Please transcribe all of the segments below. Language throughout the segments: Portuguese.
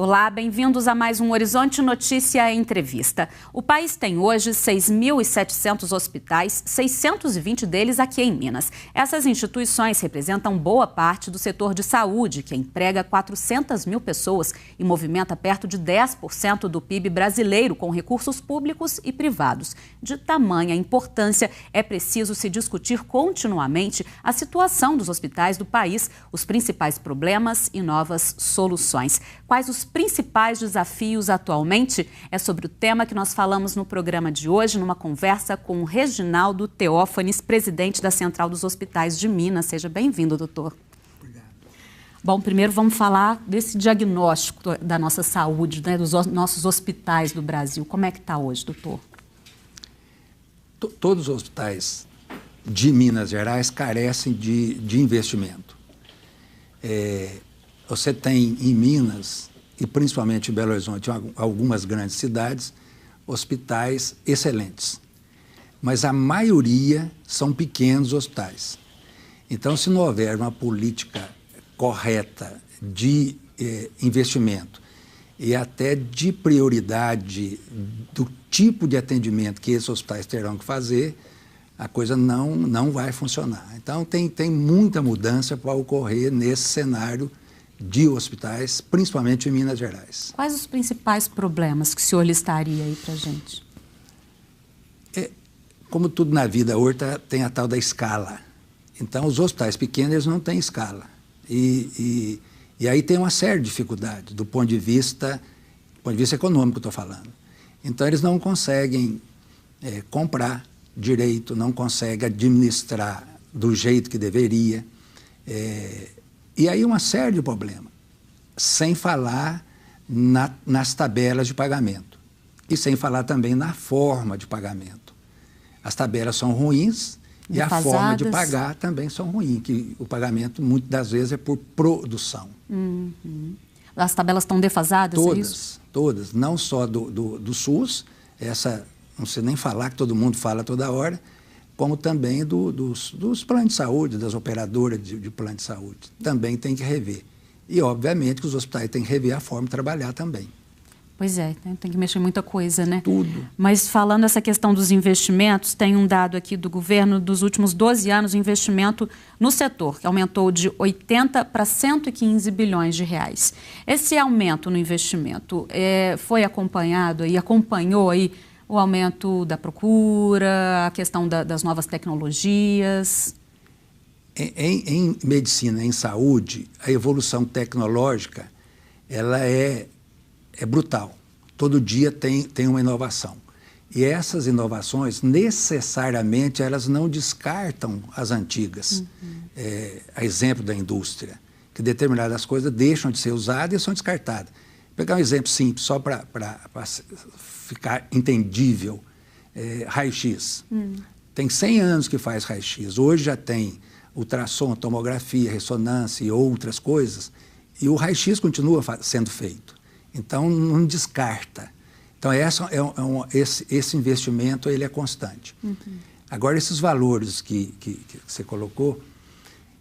Olá, bem-vindos a mais um Horizonte Notícia Entrevista. O país tem hoje 6.700 hospitais, 620 deles aqui em Minas. Essas instituições representam boa parte do setor de saúde, que emprega 400 mil pessoas e movimenta perto de 10% do PIB brasileiro com recursos públicos e privados. De tamanha importância, é preciso se discutir continuamente a situação dos hospitais do país, os principais problemas e novas soluções. Quais os principais desafios atualmente? É sobre o tema que nós falamos no programa de hoje, numa conversa com o Reginaldo Teófanes, presidente da Central dos Hospitais de Minas. Seja bem-vindo, doutor. Obrigado. Bom, primeiro vamos falar desse diagnóstico da nossa saúde, né, dos nossos hospitais do Brasil. Como é que está hoje, doutor? Todos os hospitais de Minas Gerais carecem de investimento. Você tem em Minas, e principalmente em Belo Horizonte, em algumas grandes cidades, hospitais excelentes. Mas a maioria são pequenos hospitais. Então, se não houver uma política correta de investimento e até de prioridade do tipo de atendimento que esses hospitais terão que fazer, a coisa não vai funcionar. Então, tem muita mudança para ocorrer nesse cenário de hospitais, principalmente em Minas Gerais. Quais os principais problemas que o senhor listaria aí para a gente? Como tudo na vida hoje tem a tal da escala. Então, os hospitais pequenos eles não têm escala. E aí tem uma série de dificuldades, do ponto de vista econômico, estou falando. Então, eles não conseguem comprar direito, não conseguem administrar do jeito que deveria. E aí uma série de problemas, sem falar nas tabelas de pagamento e sem falar também na forma de pagamento. As tabelas são ruins e a forma de pagar também são ruins, que o pagamento muitas das vezes é por produção. Uhum. As tabelas estão defasadas, todas, é isso? Todas, não só do SUS, essa não sei nem falar, que todo mundo fala toda hora, como também dos planos de saúde, das operadoras de plano de saúde. Também tem que rever. E, obviamente, que os hospitais têm que rever a forma de trabalhar também. Pois é, tem que mexer muita coisa, né? Tudo. Mas falando essa questão dos investimentos, tem um dado aqui do governo dos últimos 12 anos, o investimento no setor, que aumentou de 80 para 115 bilhões de reais. Esse aumento no investimento foi acompanhado e acompanhou aí o aumento da procura, a questão das novas tecnologias? Em medicina, em saúde, a evolução tecnológica ela é brutal. Todo dia tem uma inovação. E essas inovações, necessariamente, elas não descartam as antigas. A exemplo da indústria, que determinadas coisas deixam de ser usadas e são descartadas. Vou pegar um exemplo simples, só para ficar entendível, raio-x. Tem 100 anos que faz raio-x. Hoje já tem ultrassom, tomografia, ressonância e outras coisas, e o raio-x continua sendo feito. Então, não descarta. Então, esse investimento ele é constante. Agora, esses valores que você colocou,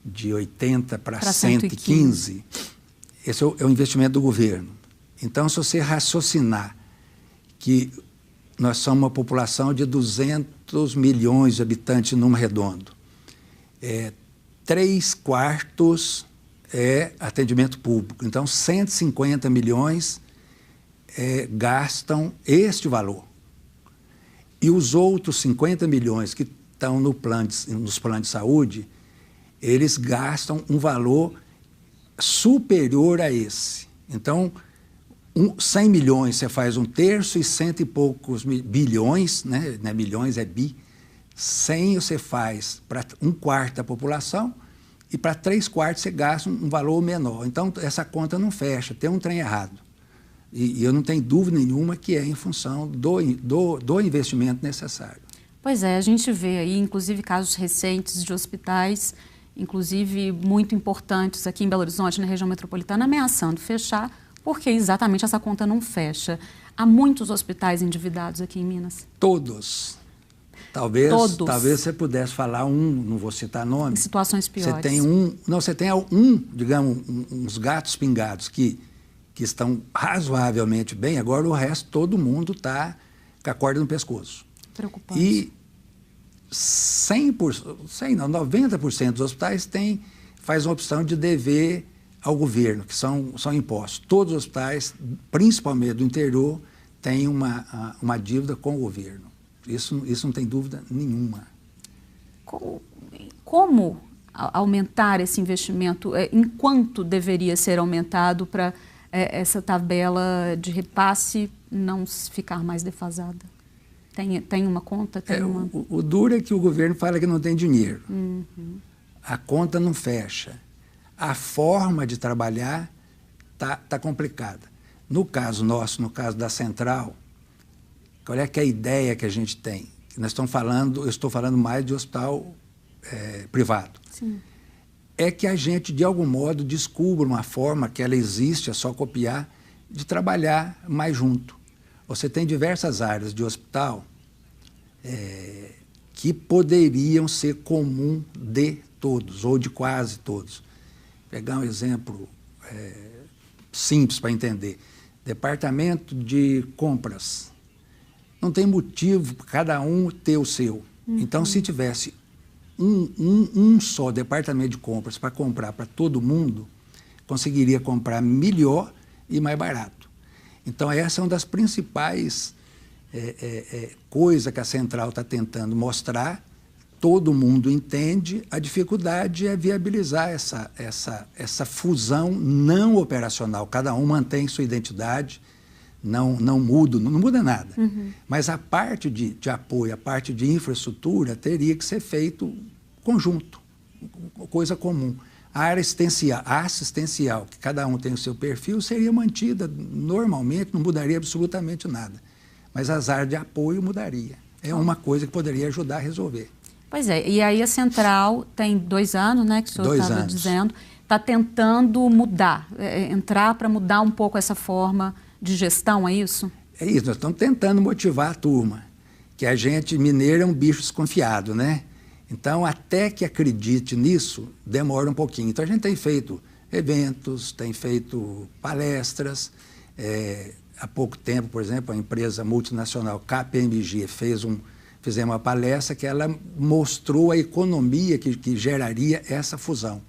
de 80 para 115, esse é o investimento do governo. Então, se você raciocinar que nós somos uma população de 200 milhões de habitantes em número redondo. 3/4 é atendimento público. Então, 150 milhões gastam este valor. E os outros 50 milhões que estão nos planos de saúde, eles gastam um valor superior a esse. Então, 100 milhões você faz 1/3 e 100 e poucos bilhões, né? Não é milhões, é bi. 100 você faz para 1/4 da população e para 3/4 você gasta um valor menor. Então, essa conta não fecha, tem um trem errado. E eu não tenho dúvida nenhuma que é em função do investimento necessário. Pois é, a gente vê aí, inclusive, casos recentes de hospitais, inclusive muito importantes aqui em Belo Horizonte, na região metropolitana, ameaçando fechar, porque exatamente essa conta não fecha. Há muitos hospitais endividados aqui em Minas? Todos. Talvez você pudesse falar não vou citar nome. Em situações piores. Você tem digamos, uns gatos pingados que que estão razoavelmente bem, agora o resto, todo mundo está com a corda no pescoço. Preocupante. E 90% dos hospitais faz uma opção de dever ao governo, que são impostos. Todos os hospitais, principalmente do interior, têm uma dívida com o governo. Isso não tem dúvida nenhuma. Como aumentar esse investimento? Enquanto deveria ser aumentado para essa tabela de repasse não ficar mais defasada? Tem uma conta? O duro é que o governo fala que não tem dinheiro. A conta não fecha. A forma de trabalhar tá complicada. No caso nosso, no caso da Central, qual é que é a ideia que a gente tem? Eu estou falando mais de hospital privado. Sim. É que a gente, de algum modo, descubra uma forma que ela existe, é só copiar, de trabalhar mais junto. Você tem diversas áreas de hospital que poderiam ser comum de todos, ou de quase todos. Pegar um exemplo simples para entender. Departamento de compras. Não tem motivo para cada um ter o seu. Então, se tivesse um só departamento de compras para comprar para todo mundo, conseguiria comprar melhor e mais barato. Então, essa é uma das principais coisas que a Central está tentando mostrar. Todo mundo entende, a dificuldade é viabilizar essa fusão não operacional. Cada um mantém sua identidade, não muda nada. Mas a parte de apoio, a parte de infraestrutura teria que ser feito conjunto, coisa comum. A área assistencial, que cada um tem o seu perfil, seria mantida normalmente, não mudaria absolutamente nada. Mas as áreas de apoio mudaria. É uma coisa que poderia ajudar a resolver. Pois é, e aí a Central tem 2 anos, né, que o senhor estava dizendo, está tentando mudar, entrar para mudar um pouco essa forma de gestão, é isso? É isso, nós estamos tentando motivar a turma, que a gente, mineiro, é um bicho desconfiado, né? Então, até que acredite nisso, demora um pouquinho. Então, a gente tem feito eventos, tem feito palestras. Há pouco tempo, por exemplo, a empresa multinacional KPMG fizemos uma palestra que ela mostrou a economia que geraria essa fusão.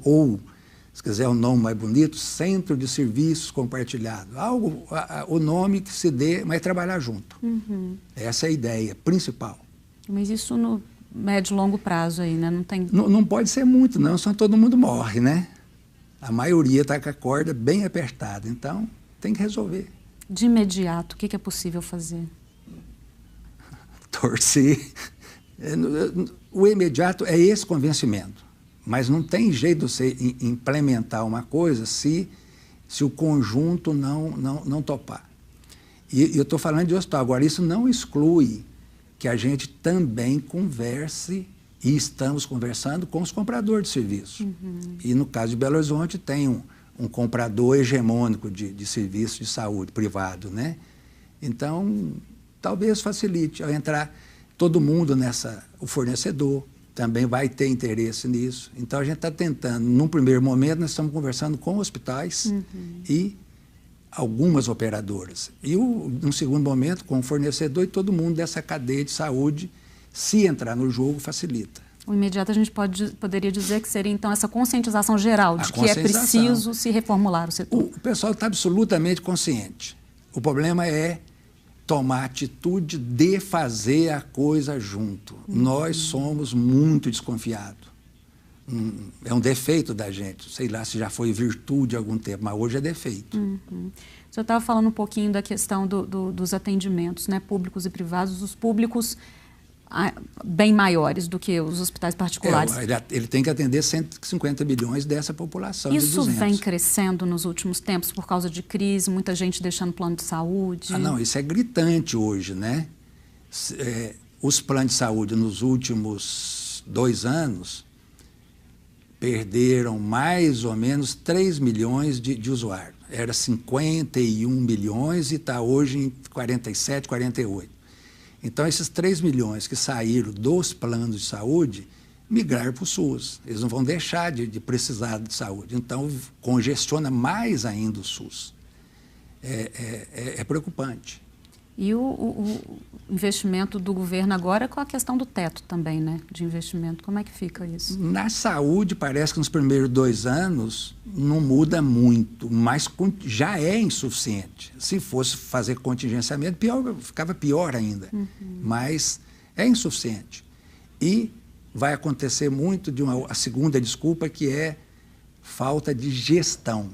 Ou, se quiser um nome mais bonito, Centro de Serviços Compartilhado. O nome que se dê, mas trabalhar junto. Essa é a ideia principal. Mas isso no médio e longo prazo aí, né? Não pode ser muito, não, senão todo mundo morre, né? A maioria está com a corda bem apertada, então tem que resolver. De imediato, o que é possível fazer? Torcer. O imediato é esse convencimento, mas não tem jeito de você implementar uma coisa se o conjunto não topar. E eu estou falando de hospital. Agora, isso não exclui que a gente também converse, e estamos conversando com os compradores de serviço. E no caso de Belo Horizonte tem um comprador hegemônico de serviço de saúde privado, né? Então, talvez facilite ao entrar todo mundo o fornecedor também vai ter interesse nisso. Então, a gente está tentando, num primeiro momento, nós estamos conversando com hospitais e algumas operadoras. E, num segundo momento, com o fornecedor e todo mundo dessa cadeia de saúde, se entrar no jogo, facilita. O imediato a gente poderia dizer que seria, então, essa conscientização geral de que é preciso se reformular o setor. O pessoal está absolutamente consciente. O problema é tomar a atitude de fazer a coisa junto. Nós somos muito desconfiados. É um defeito da gente. Sei lá se já foi virtude há algum tempo, mas hoje é defeito. O senhor estava falando um pouquinho da questão dos atendimentos, né, públicos e privados. Os públicos bem maiores do que os hospitais particulares. Ele tem que atender 150 milhões dessa população. Isso vem crescendo nos últimos tempos por causa de crise, muita gente deixando plano de saúde? Não, isso é gritante hoje, né? Os planos de saúde nos últimos 2 anos perderam mais ou menos 3 milhões de usuários. Era 51 milhões e está hoje em 47, 48. Então, esses 3 milhões que saíram dos planos de saúde migrar para o SUS. Eles não vão deixar de precisar de saúde. Então, congestiona mais ainda o SUS. É preocupante. E o investimento do governo agora com a questão do teto também, né? De investimento. Como é que fica isso? Na saúde, parece que nos primeiros 2 anos não muda muito, mas já é insuficiente. Se fosse fazer contingenciamento, ficava pior ainda. Mas é insuficiente. E vai acontecer muito de a segunda desculpa, que é falta de gestão.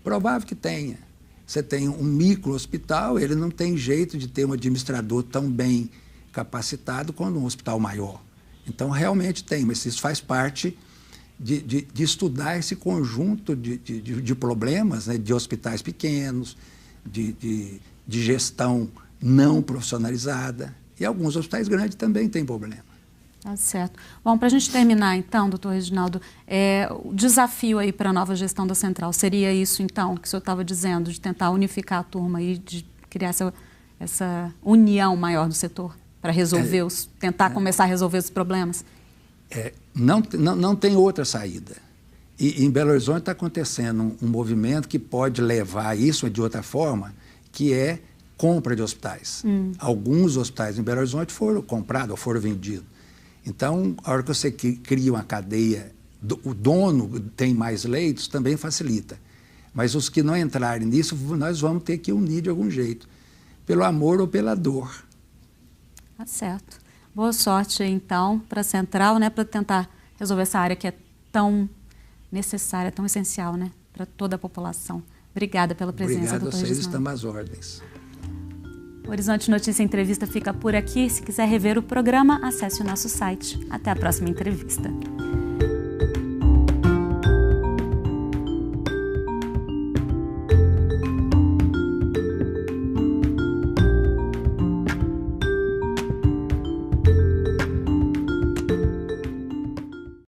Provável que tenha. Você tem um micro-hospital, ele não tem jeito de ter um administrador tão bem capacitado quanto um hospital maior. Então, realmente tem, mas isso faz parte de estudar esse conjunto de problemas, né, de hospitais pequenos, de gestão não profissionalizada. E alguns hospitais grandes também têm problema. Tá certo. Bom, para a gente terminar, então, doutor Reginaldo, o desafio aí para a nova gestão da Central seria isso, então, que o senhor estava dizendo, de tentar unificar a turma e de criar essa união maior do setor para resolver tentar começar a resolver os problemas? Não tem outra saída. E em Belo Horizonte está acontecendo um movimento que pode levar isso de outra forma, que é compra de hospitais. Alguns hospitais em Belo Horizonte foram comprados ou foram vendidos. Então, a hora que você cria uma cadeia, o dono tem mais leitos, também facilita. Mas os que não entrarem nisso, nós vamos ter que unir de algum jeito, pelo amor ou pela dor. Tá certo. Boa sorte, então, para a Central, né, para tentar resolver essa área que é tão necessária, tão essencial, né, para toda a população. Obrigada pela presença, doutor Reginaldo. Obrigado a vocês, estamos às ordens. O Horizonte Notícia Entrevista fica por aqui. Se quiser rever o programa, acesse o nosso site. Até a próxima entrevista.